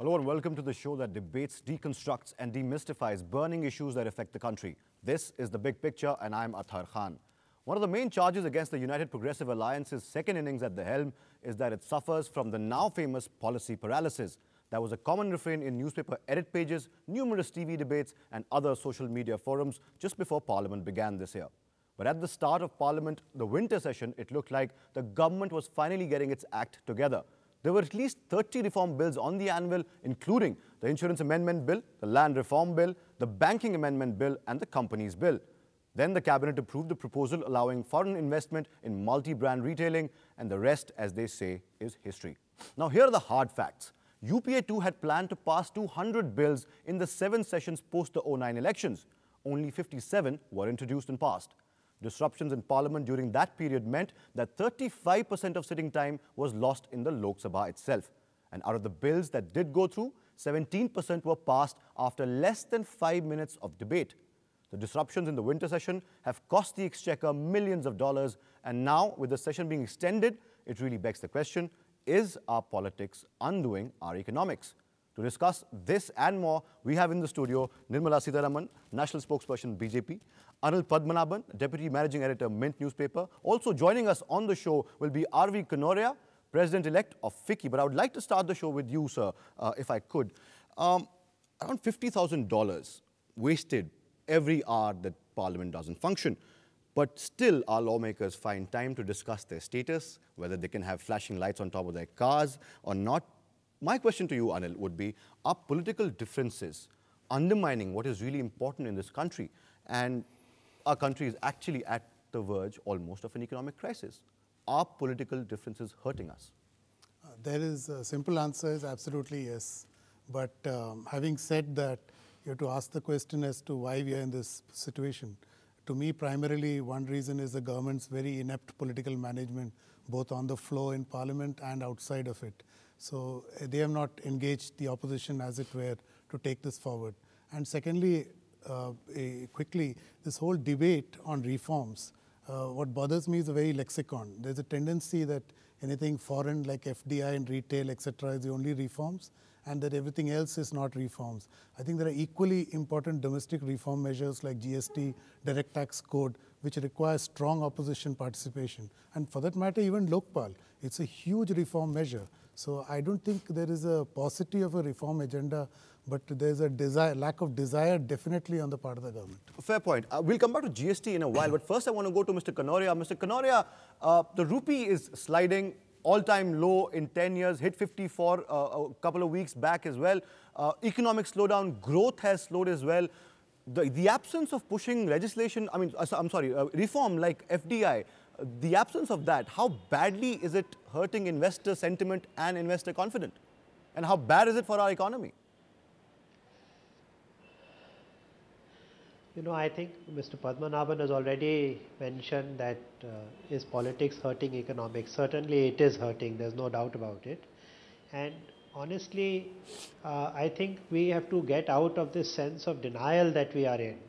Hello and welcome to the show that debates, deconstructs and demystifies burning issues that affect the country. This is The Big Picture and I'm Athar Khan. One of the main charges against the United Progressive Alliance's second innings at the helm is that it suffers from the now famous policy paralysis. That was a common refrain in newspaper edit pages, numerous TV debates and other social media forums just before Parliament began this year. But at the start of Parliament, the winter session, it looked like the government was finally getting its act together. There were at least 30 reform bills on the anvil, including the Insurance Amendment Bill, the Land Reform Bill, the Banking Amendment Bill and the Companies Bill. Then the Cabinet approved the proposal allowing foreign investment in multi-brand retailing, and the rest, as they say, is history. Now here are the hard facts. UPA 2 had planned to pass 200 bills in the 7 sessions post the 2009 elections. Only 57 were introduced and passed. Disruptions in Parliament during that period meant that 35% of sitting time was lost in the Lok Sabha itself. And out of the bills that did go through, 17% were passed after less than 5 minutes of debate. The disruptions in the winter session have cost the Exchequer millions of dollars, and now, with the session being extended, it really begs the question, is our politics undoing our economics? To discuss this and more, we have in the studio Nirmala Sitharaman, National Spokesperson, BJP, Anil Padmanabhan, Deputy Managing Editor, Mint newspaper. Also joining us on the show will be R.V. Kanoria, President-elect of FICCI. But I would like to start the show with you, sir, if I could. Around $50,000 wasted every hour that Parliament doesn't function. But still, our lawmakers find time to discuss their status, whether they can have flashing lights on top of their cars or not. My question to you, Anil, would be, are political differences undermining what is really important in this country? And our country is actually at the verge almost of an economic crisis. Are political differences hurting us? There is a simple answer is absolutely yes. But having said that, you have to ask the question as to why we are in this situation. To me, primarily, one reason is the government's very inept political management, both on the floor in Parliament and outside of it. So they have not engaged the opposition, as it were, to take this forward. And secondly, quickly, this whole debate on reforms, what bothers me is a very lexicon. There's a tendency that anything foreign like FDI and retail, etc., is the only reforms, and that everything else is not reforms. I think there are equally important domestic reform measures like GST, direct tax code, which require strong opposition participation. And for that matter, even Lokpal, it's a huge reform measure. So I don't think there is a paucity of a reform agenda, but there's a lack of desire definitely on the part of the government. Fair point. We'll come back to GST in a while, but first I want to go to Mr. Kanoria. Mr. Kanoria, the rupee is sliding all-time low in 10 years, hit 54 a couple of weeks back as well. Economic slowdown, growth has slowed as well. The absence of pushing legislation, reform like FDI, the absence of that, how badly is it hurting investor sentiment and investor confidence? And how bad is it for our economy? You know, I think Mr. Padmanabhan has already mentioned that is politics hurting economics? Certainly it is hurting, there's no doubt about it. And honestly, I think we have to get out of this sense of denial that we are in.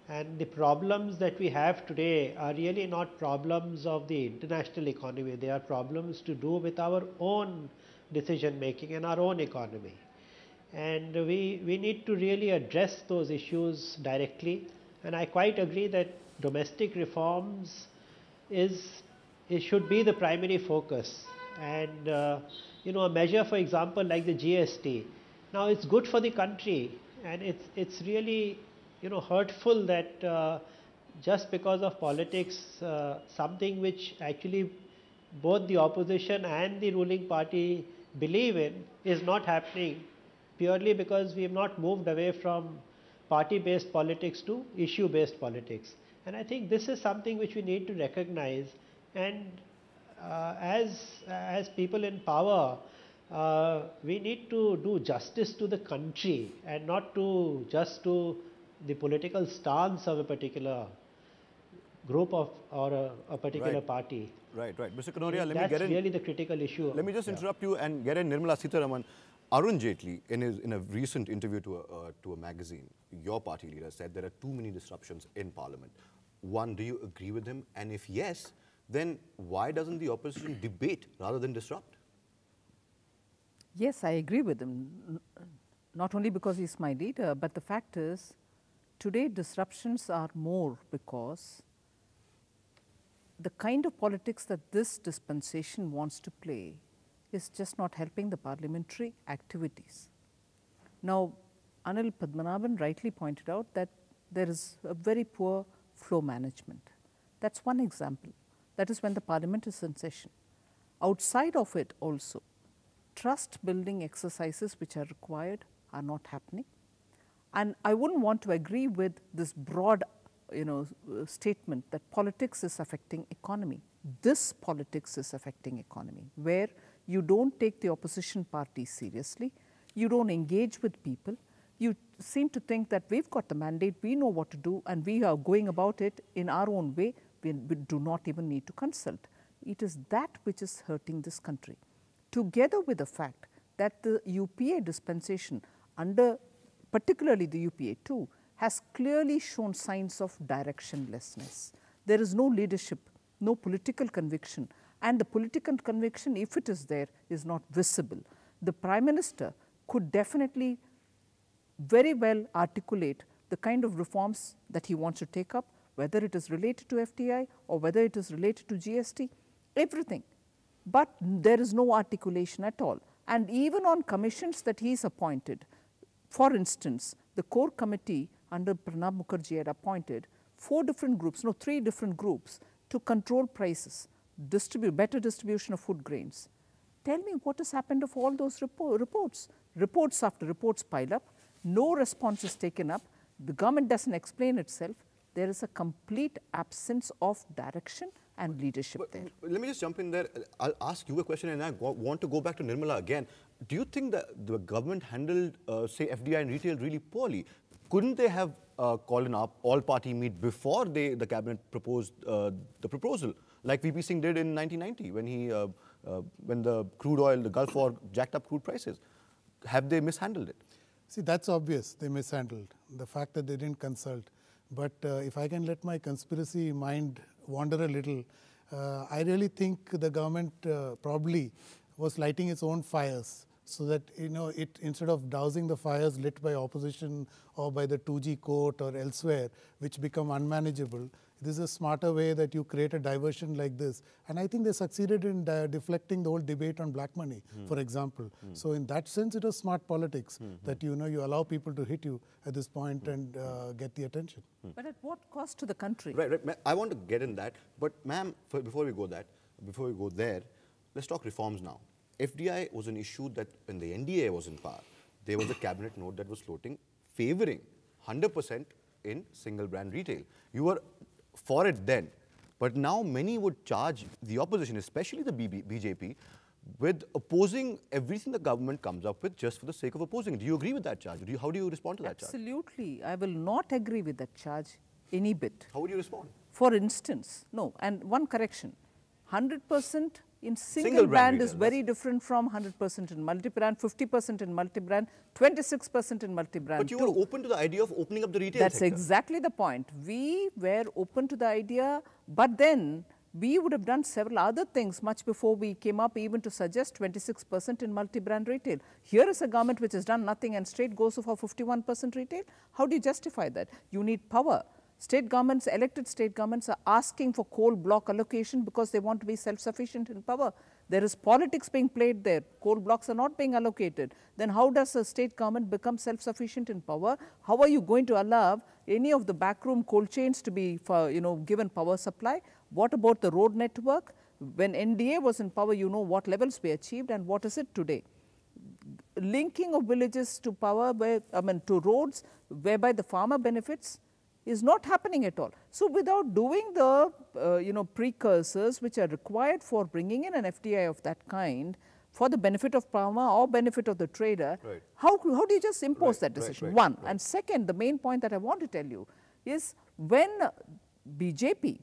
And the problems that we have today are really not problems of the international economy. They are problems to do with our own decision making and our own economy. And we need to really address those issues directly. And I quite agree that domestic reforms it should be the primary focus. And you know, a measure, for example, like the GST. Now, it's good for the country, and it's really, you know, hurtful that just because of politics, something which actually both the opposition and the ruling party believe in is not happening, purely because we have not moved away from party-based politics to issue-based politics. And I think this is something which we need to recognize. And as people in power, we need to do justice to the country and not to just to the political stance of a particular group of or a particular party. Right. Mr. Kanoria, let me get in. That's really the critical issue. Let me just interrupt you and get in Nirmala Sitharaman. Arun Jaitley, in a recent interview to a magazine, your party leader said there are too many disruptions in Parliament. One, do you agree with him? And if yes, then why doesn't the opposition debate rather than disrupt? Yes, I agree with him, not only because he's my leader, but the fact is, today disruptions are more because the kind of politics that this dispensation wants to play is just not helping the parliamentary activities. Now, Anil Padmanabhan rightly pointed out that there is a very poor flow management. That's one example. That is when the parliament is in session. Outside of it also, trust building exercises which are required are not happening. And I wouldn't want to agree with this broad statement that politics is affecting economy. This politics is affecting economy, where you don't take the opposition party seriously, you don't engage with people, you seem to think that we've got the mandate, we know what to do, and we are going about it in our own way, we do not even need to consult. It is that which is hurting this country. Together with the fact that the UPA dispensation under particularly the UPA 2 has clearly shown signs of directionlessness. There is no leadership, no political conviction, and the political conviction, if it is there, is not visible. The Prime Minister could definitely very well articulate the kind of reforms that he wants to take up, whether it is related to FDI or whether it is related to GST, everything. But there is no articulation at all. And even on commissions that he is appointed, for instance, the core committee under Pranab Mukherjee had appointed 3 different groups to control prices, better distribution of food grains. Tell me what has happened of all those reports. Reports after reports pile up, no response is taken up, the government doesn't explain itself, there is a complete absence of direction and leadership there. Let me just jump in there. I'll ask you a question and I want to go back to Nirmala again. Do you think that the government handled, say, FDI and retail really poorly? Couldn't they have called an all-party meet before the cabinet proposed the proposal, like VP Singh did in 1990 when the crude oil, the Gulf War jacked up crude prices? Have they mishandled it? See, that's obvious, they mishandled, the fact that they didn't consult. But if I can let my conspiracy mind wander a little, I really think the government probably was lighting its own fires, so that it, instead of dousing the fires lit by opposition or by the 2G court or elsewhere, which become unmanageable, this is a smarter way that you create a diversion like this. And I think they succeeded in deflecting the whole debate on black money, for example. So in that sense, it was smart politics that you allow people to hit you at this point and get the attention. But at what cost to the country? Right. I want to get in that. But ma'am, before we go there, let's talk reforms now. FDI was an issue that when the NDA was in power, there was a cabinet note that was floating favoring 100% in single brand retail. You were for it then, but now many would charge the opposition, especially the BJP, with opposing everything the government comes up with just for the sake of opposing. Do you agree with that charge? How do you respond to that charge? Absolutely. I will not agree with that charge any bit. How would you respond? For instance, no, and one correction, 100% in single brand is very different from 100% in multi-brand, 50% in multi-brand, 26% in multi-brand. But you were open to the idea of opening up the retail sector. That's exactly the point. We were open to the idea, but then we would have done several other things much before we came up even to suggest 26% in multi-brand retail. Here is a government which has done nothing and straight goes for 51% retail. How do you justify that? You need power. State governments, elected state governments are asking for coal block allocation because they want to be self-sufficient in power. There is politics being played there. Coal blocks are not being allocated. Then how does a state government become self-sufficient in power? How are you going to allow any of the backroom coal chains to be given power supply? What about the road network? When NDA was in power, you know what levels we achieved and what is it today? Linking of villages to power, to roads, whereby the farmer benefits, is not happening at all. So without doing the precursors which are required for bringing in an FDI of that kind for the benefit of farmer or benefit of the trader, right. How do you just impose that decision? One. And second, the main point that I want to tell you is when BJP,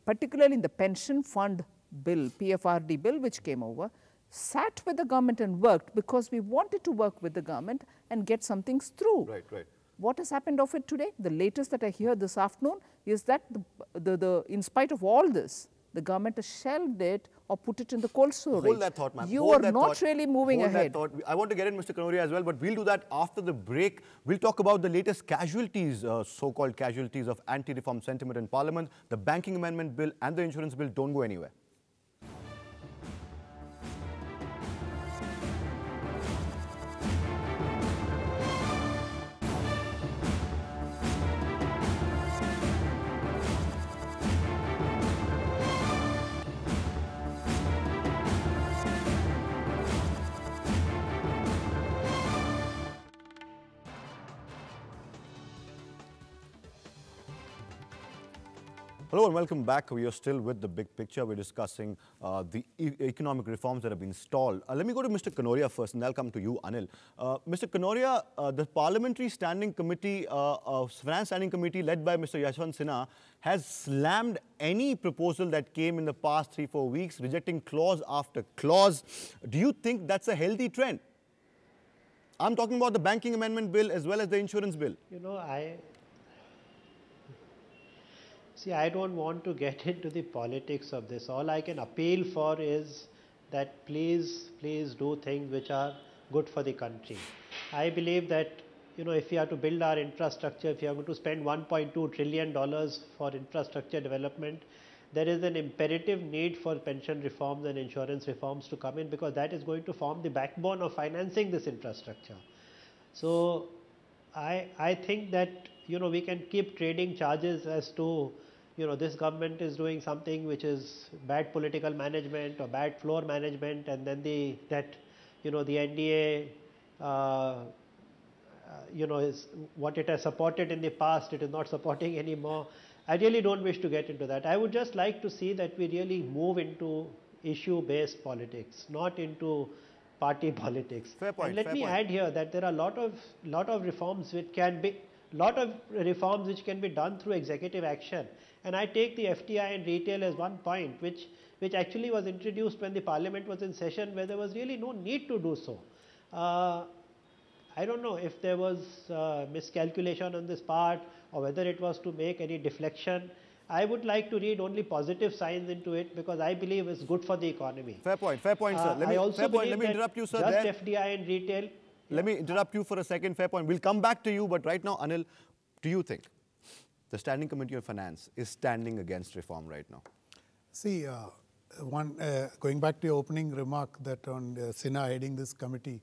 particularly in the pension fund bill, PFRD bill which came over, sat with the government and worked because we wanted to work with the government and get some things through. Right. What has happened of it today? The latest that I hear this afternoon is that in spite of all this, the government has shelved it or put it in the cold storage. Hold that thought, ma'am. You are not really moving ahead. Hold that thought. I want to get in Mr. Kanoria as well, but we'll do that after the break. We'll talk about the latest casualties, so-called casualties of anti-reform sentiment in Parliament, the Banking Amendment Bill and the Insurance Bill. Don't go anywhere. Hello and welcome back. We are still with the big picture. We're discussing the economic reforms that have been stalled. Let me go to Mr. Kanoria first, and I'll come to you, Anil. Mr. Kanoria, the Parliamentary Standing Committee, Finance Standing Committee led by Mr. Yashwant Sinha has slammed any proposal that came in the past 3-4 weeks, rejecting clause after clause. Do you think that's a healthy trend? I'm talking about the Banking Amendment Bill as well as the Insurance Bill. You know, I don't want to get into the politics of this. All I can appeal for is that please do things which are good for the country. I believe that, you know, if we are to build our infrastructure, if we are going to spend $1.2 trillion for infrastructure development, there is an imperative need for pension reforms and insurance reforms to come in, because that is going to form the backbone of financing this infrastructure. So I think that, you know, we can keep trading charges as to, you know, this government is doing something which is bad political management or bad floor management, and then the NDA, you know, is what it has supported in the past, it is not supporting anymore. I really don't wish to get into that. I would just like to see that we really move into issue-based politics, not into party politics. Fair point. And let me add here that there are a lot of reforms which can be done through executive action. And I take the FDI and retail as one point, which actually was introduced when the Parliament was in session, where there was really no need to do so. I don't know if there was miscalculation on this part, or whether it was to make any deflection. I would like to read only positive signs into it, because I believe it's good for the economy. Fair point, sir. Let me interrupt you, sir. Just FDI and retail. Let me interrupt you for a second. Fair point. We'll come back to you, but right now, Anil, do you think the Standing Committee on Finance is standing against reform right now? See, going back to your opening remark that on Sinha heading this committee,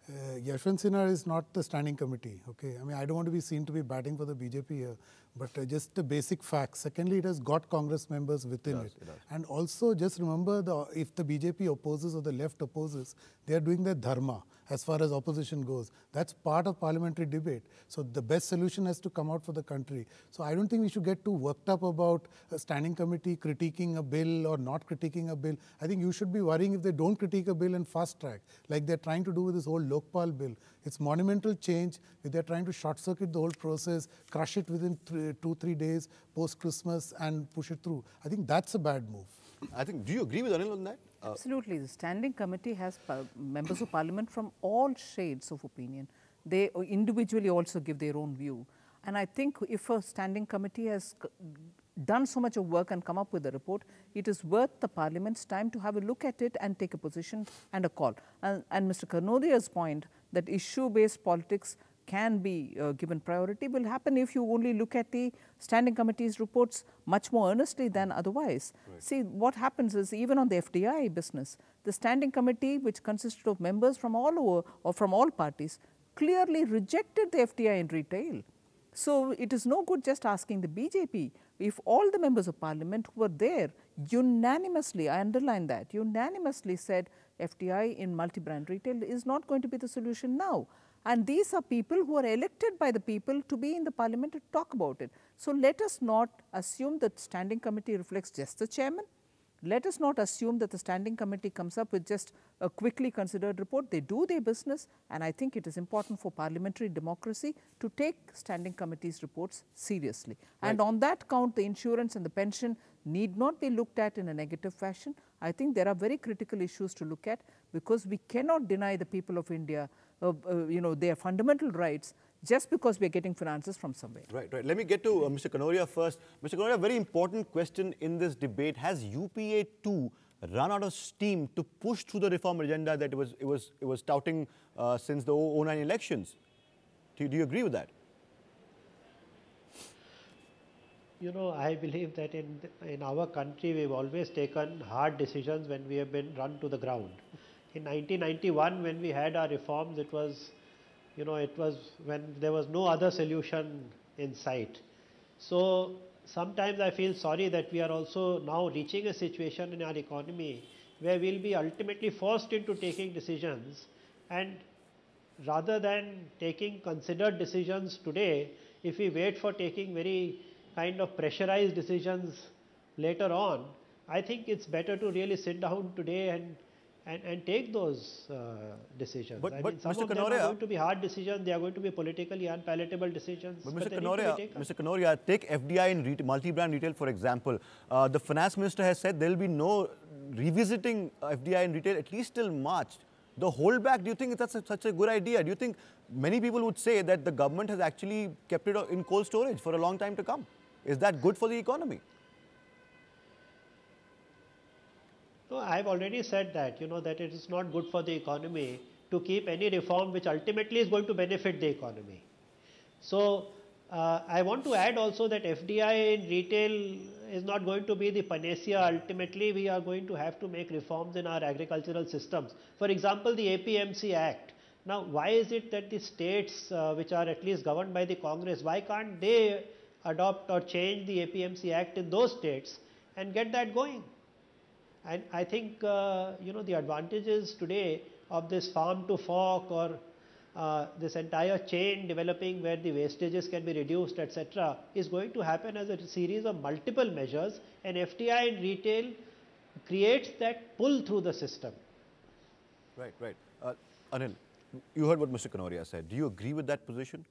Yashwant Sinha is not the standing committee, okay? I mean, I don't want to be seen to be batting for the BJP here, but just the basic facts. Secondly, it has got Congress members within it. And also, just remember, if the BJP opposes or the left opposes, they are doing their dharma as far as opposition goes. That's part of parliamentary debate. So the best solution has to come out for the country. So I don't think we should get too worked up about a standing committee critiquing a bill or not critiquing a bill. I think you should be worrying if they don't critique a bill and fast track, like they're trying to do with this whole Lokpal bill. It's monumental change. They're trying to short circuit the whole process, crush it within 2-3 days post-Christmas and push it through. I think that's a bad move. I think, do you agree with Anil on that? Absolutely. The Standing Committee has members of Parliament from all shades of opinion. They individually also give their own view. And I think if a Standing Committee has done so much of work and come up with a report, it is worth the Parliament's time to have a look at it and take a position and a call. And Mr. Kanodia's point that issue-based politics can be given priority will happen if you only look at the Standing Committee's reports much more earnestly than otherwise. Right. See, what happens is even on the FDI business, the Standing Committee, which consisted of members from all over or from all parties, clearly rejected the FDI in retail. So it is no good just asking the BJP. If all the members of Parliament who were there unanimously, I underline that, unanimously said FDI in multi-brand retail is not going to be the solution now. And these are people who are elected by the people to be in the Parliament to talk about it. So let us not assume that Standing Committee reflects just the chairman. Let us not assume that the Standing Committee comes up with just a quickly considered report. They do their business, and I think it is important for parliamentary democracy to take Standing Committee's reports seriously. Right. And on that count, the insurance and the pension need not be looked at in a negative fashion. I think there are very critical issues to look at, because we cannot deny the people of India their fundamental rights just because we are getting finances from somewhere. Right, right. Let me get to Mr. Kanoria first. Mr. Kanoria, very important question in this debate. Has UPA 2 run out of steam to push through the reform agenda that it was touting since the 2009 elections? Do you agree with that? You know, I believe that in our country, we've always taken hard decisions when we have been run to the ground. In 1991, when we had our reforms, it was, you know, it was when there was no other solution in sight. So sometimes I feel sorry that we are also now reaching a situation in our economy where we'll be ultimately forced into taking decisions, and rather than taking considered decisions today, if we wait for taking very kind of pressurized decisions later on, I think it's better to really sit down today and take those decisions. But I mean, some Mr. of them Kanoria, are going to be hard decisions, they are going to be politically unpalatable decisions. But they Mr. need to be Kanoria, taken. Mr. Kanoria, take FDI in retail, multi-brand retail, for example. The finance minister has said there will be no revisiting FDI in retail at least till March. The holdback, do you think that's such a good idea? Do you think many people would say that the government has actually kept it in cold storage for a long time to come? Is that good for the economy? No, I've already said that, you know, that it is not good for the economy to keep any reform which ultimately is going to benefit the economy. So, I want to add also that FDI in retail is not going to be the panacea. Ultimately, we are going to have to make reforms in our agricultural systems. For example, the APMC Act. Now, why is it that the states which are at least governed by the Congress, why can't they adopt or change the APMC Act in those states and get that going? And I think, you know, the advantages today of this farm to fork or this entire chain developing where the wastages can be reduced, etc., is going to happen as a series of multiple measures, and FDI in retail creates that pull through the system. Right, right. Anil, you heard what Mr. Kanoria said. Do you agree with that position?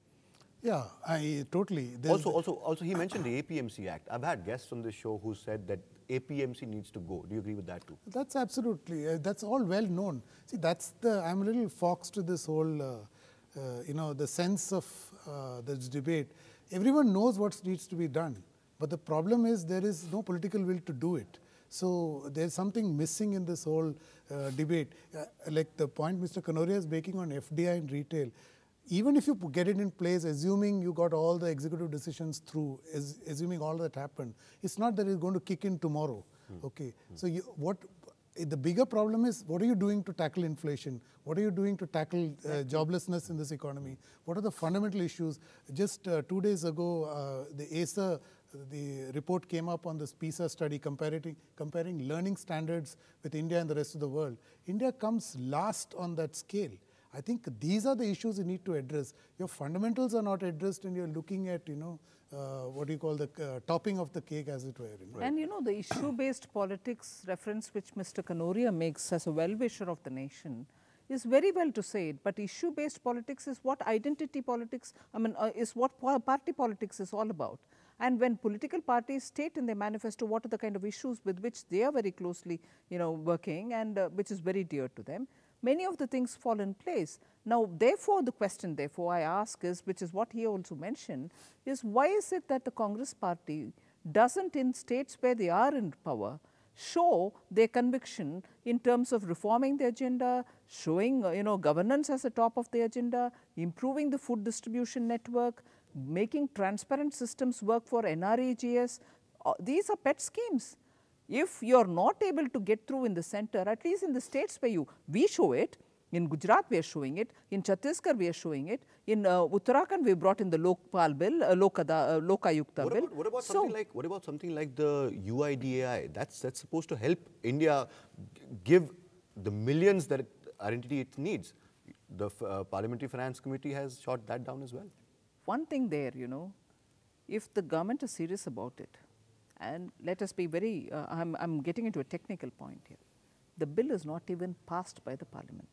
Yeah, I totally. Also, he mentioned the APMC Act. I've had guests on this show who said that APMC needs to go. Do you agree with that too? That's absolutely, that's all well known. See, I'm a little foxed to this whole, you know, the sense of this debate. Everyone knows what needs to be done, but the problem is there is no political will to do it. So there's something missing in this whole debate. Like the point Mr. Kanoria is making on FDI in retail, even if you get it in place, assuming you got all the executive decisions through, assuming all that happened, it's not that it's going to kick in tomorrow. Okay. So the bigger problem is, what are you doing to tackle inflation? What are you doing to tackle joblessness in this economy? What are the fundamental issues? Just 2 days ago, the ASA, the report came up on this PISA study comparing learning standards with India and the rest of the world. India comes last on that scale. I think these are the issues you need to address. Your fundamentals are not addressed, and you're looking at, you know, what do you call the topping of the cake, as it were. You know? And you know, the issue-based politics reference which Mr. Kanoria makes as a well-wisher of the nation is very well to say it, but issue-based politics is what identity politics, is what party politics is all about. And when political parties state in their manifesto what are the kind of issues with which they are very closely, you know, working, and which is very dear to them, many of the things fall in place. Now, therefore, the question, therefore, I ask is, which is what he also mentioned, is why is it that the Congress party doesn't, in states where they are in power, show their conviction in terms of reforming the agenda, showing, you know, governance as the top of the agenda, improving the food distribution network, making transparent systems work for NREGS. These are pet schemes. If you're not able to get through in the center, at least in the states where we show it, in Gujarat we are showing it, in Chhattisgarh we are showing it, in Uttarakhand we brought in the Lokpal bill, Lokayukta bill. What about something like the UIDAI? That's supposed to help India give the millions that identity it needs. The Parliamentary Finance Committee has shot that down as well. One thing there, you know, if the government is serious about it, and let us be very, I'm getting into a technical point here. The bill is not even passed by the Parliament.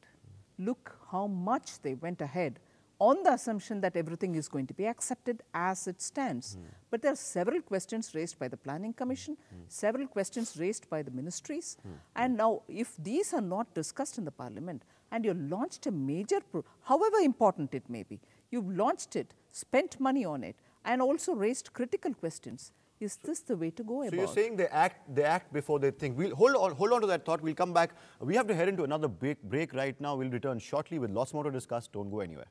Look how much they went ahead on the assumption that everything is going to be accepted as it stands. But there are several questions raised by the Planning Commission, several questions raised by the ministries. And now, if these are not discussed in the Parliament, and you launched a major, however important it may be, You've launched it, spent money on it, and also raised critical questions. Is this the way to go about? So you're saying they act before they think. We'll hold on to that thought. We'll come back. We have to head into another break right now. We'll return shortly with lots more to discuss. Don't go anywhere.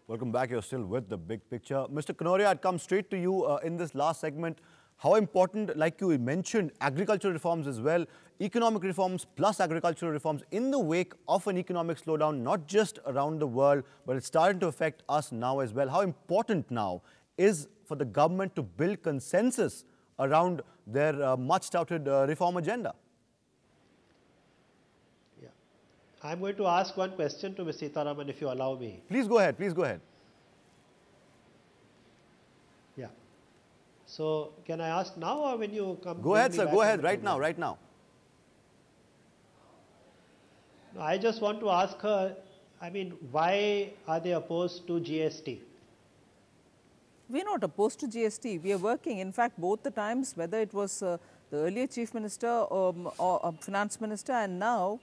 Welcome back. You're still with the big picture. Mr. Kanoria, I'd come straight to you in this last segment. How important, like you mentioned, agricultural reforms as well, economic reforms plus agricultural reforms in the wake of an economic slowdown, not just around the world, but it's starting to affect us now as well. How important now is for the government to build consensus around their much-touted reform agenda? I'm going to ask one question to Ms. Sitharaman, if you allow me. Please go ahead. Please go ahead. Yeah. So, can I ask now or when you come? Go ahead, sir. Go ahead. Right now. Right now. I just want to ask her, I mean, why are they opposed to GST? We're not opposed to GST. We are working. In fact, both the times, whether it was the earlier Chief Minister or Finance Minister and now,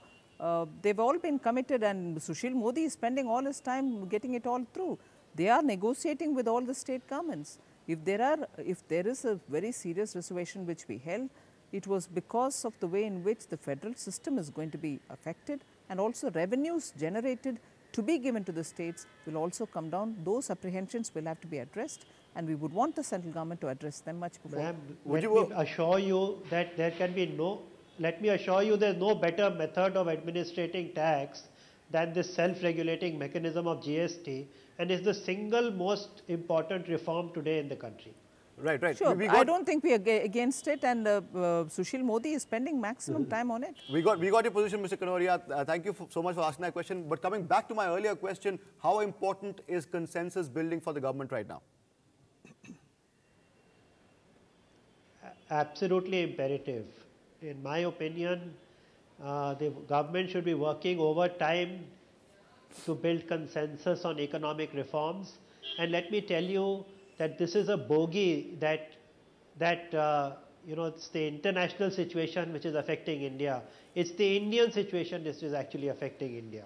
they've all been committed, and Sushil Modi is spending all his time getting it all through. They are negotiating with all the state governments. If there is a very serious reservation which we held, it was because of the way in which the federal system is going to be affected, and also revenues generated to be given to the states will also come down. Those apprehensions will have to be addressed, and we would want the central government to address them much before. Ma'am, let me assure you that there can be no... Let me assure you there is no better method of administrating tax than this self-regulating mechanism of GST, and is the single most important reform today in the country. Right, right. Sure. I don't think we are against it, and Sushil Modi is spending maximum time on it. We got your position, Mr. Kanoria. Thank you so much for asking that question. But coming back to my earlier question, how important is consensus building for the government right now? Absolutely imperative. In my opinion, the government should be working overtime to build consensus on economic reforms. And let me tell you that this is a bogey that it's the international situation which is affecting India. It's the Indian situation which is actually affecting India.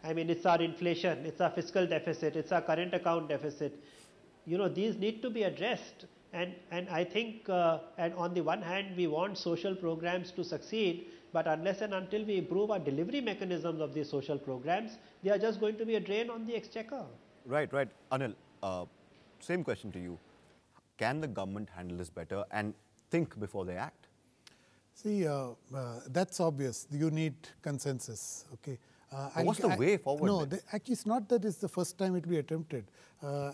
I mean, it's our inflation, it's our fiscal deficit, it's our current account deficit. These need to be addressed. And I think, and on the one hand, we want social programs to succeed, but unless and until we improve our delivery mechanisms of these social programs, they are just going to be a drain on the exchequer. Right, right. Anil, same question to you. Can the government handle this better and think before they act? See, that's obvious. You need consensus, okay? What's the way forward? No, actually it's not that it's the first time it will be attempted.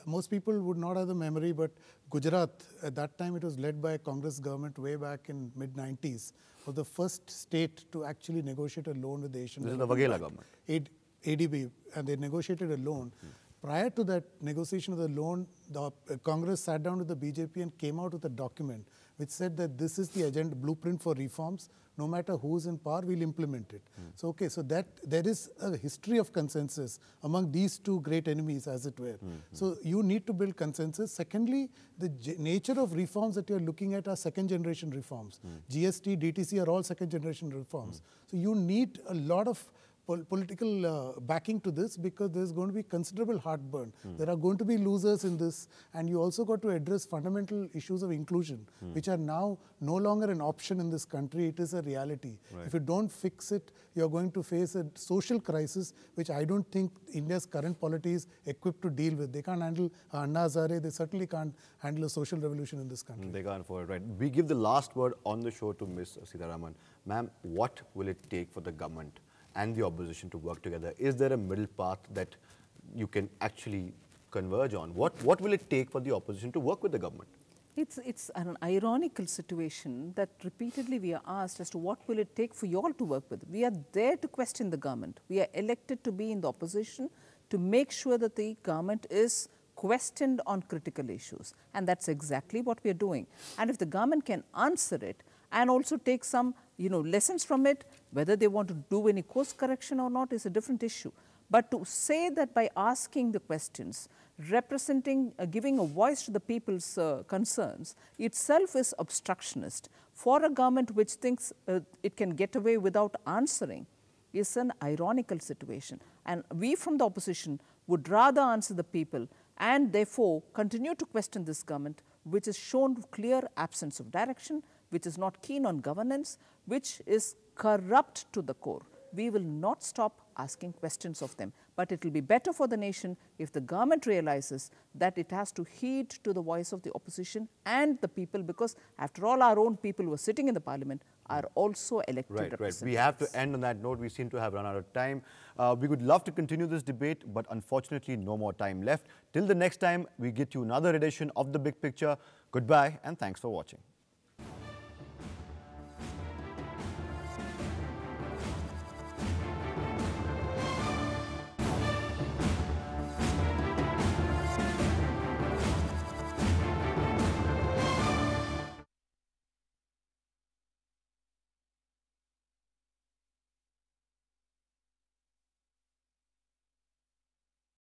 Most people would not have the memory, but Gujarat, at that time it was led by a Congress government way back in mid-90s, was the first state to actually negotiate a loan with the Asian This is the Waghela government. ADB, and they negotiated a loan. Prior to that negotiation of the loan, the Congress sat down with the BJP and came out with a document which said that this is the agenda blueprint for reforms. No matter who's in power, we'll implement it. So, okay, so that there is a history of consensus among these two great enemies, as it were. So you need to build consensus. Secondly, the nature of reforms that you're looking at are second-generation reforms. GST, DTC are all second-generation reforms. So you need a lot of political backing to this, because there's going to be considerable heartburn. There are going to be losers in this, and you also got to address fundamental issues of inclusion, which are now no longer an option in this country. It is a reality. Right. If you don't fix it, you're going to face a social crisis, which I don't think India's current polity is equipped to deal with. They can't handle Anna Hazare. They certainly can't handle a social revolution in this country. They can't afford it, right? We give the last word on the show to Ms. Sitharaman. Ma'am, what will it take for the government and the opposition to work together? Is there a middle path that you can actually converge on? What will it take for the opposition to work with the government? It's an ironical situation that repeatedly we are asked as to what will it take for you all to work with. We are there to question the government. We are elected to be in the opposition to make sure that the government is questioned on critical issues. And that's exactly what we are doing. And if the government can answer it and also take some lessons from it, whether they want to do any course correction or not is a different issue. But to say that by asking the questions, representing, giving a voice to the people's concerns itself is obstructionist. For a government which thinks it can get away without answering is an ironical situation. And we from the opposition would rather answer the people and therefore continue to question this government, which has shown clear absence of direction, which is not keen on governance, which is corrupt to the core. We will not stop asking questions of them. But it will be better for the nation if the government realizes that it has to heed to the voice of the opposition and the people, because after all, our own people who are sitting in the parliament are also elected representatives. Right. We have to end on that note. We seem to have run out of time. We would love to continue this debate, but unfortunately, no more time left. Till the next time, we get you another edition of The Big Picture. Goodbye, and thanks for watching.